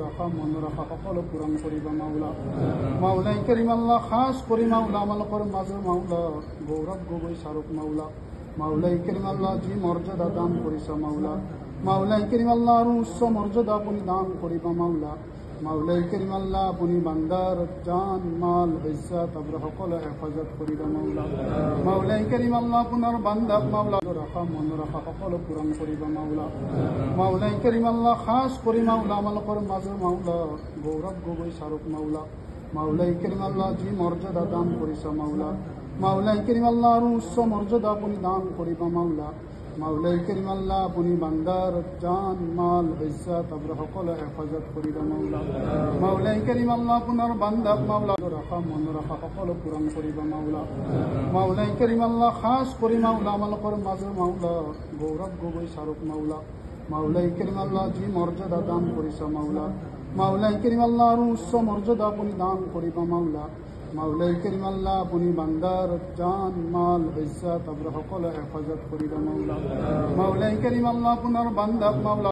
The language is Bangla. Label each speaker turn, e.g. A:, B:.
A: রাখা মন রাখা সকলো পূরণ করিবা মাওলা। মাওলাই করিম আল্লাহ খাস করি মাওলা আমালকর মাঝে মাওলা গৌরব গগৈ শাহরুখ মাওলা। মাওলাই করিম আল্লাহ যি মর্যাদা দান করিছা মাওলা। মাওলাই করিম আল্লাহ আৰু উচ্চ মর্যাদা আপুনি দান করিবা মাওলা। মাওলাই করিম আল্লাহ আপুনি বান্দার জান মাল ইজ্জত আবর সকলো হেফাজত করিবা মাওলা। মাওলাই করিম আল্লাহ আপোনাৰ বান্দাক মাওলা রাখা মন রাখা সকলো পূরণ করিবা মাওলা। মাওলাই করিম আল্লাহ খাস করি মাওলা আমালকর মাঝে মাওলা গৌরব গগৈ শাহরুখ মাওলা। মাওলাই করিম আল্লাহ যি মর্যাদা দান করিছা মাওলা। মাওলাই করিম আল্লাহ আৰু উচ্চ মর্যাদা আপুনি দান করিবা মাওলা। মাওলাই করিম আল্লাহ আপুনি বান্দার জান মাল ইজ্জত আবর সকলো হেফাজত করিবা মাওলা। মাওলাই করিম আল্লাহ আপোনাৰ বান্দাক মাওলা রাখা মন রাখা সকলো পূরণ করিবা মাওলা। মাওলাই করিম আল্লাহ খাস করি মাওলা আমালকর মাঝে মাওলা গৌরব গগৈ শাহরুখ মাওলা। মাওলাই করিম আল্লাহ যি মর্যাদা দান করিছা মাওলা। মাওলাই করিম আল্লাহ আৰু উচ্চ মর্যাদা আপুনি দান করিবা মাওলা। মাওলাই করিম আল্লাহ আপুনি বান্দার জান মাল ইজ্জত আবর সকলো হেফাজত করিবা মাওলা। মাওলাই করিম আল্লাহ আপোনাৰ বান্দাক মাওলা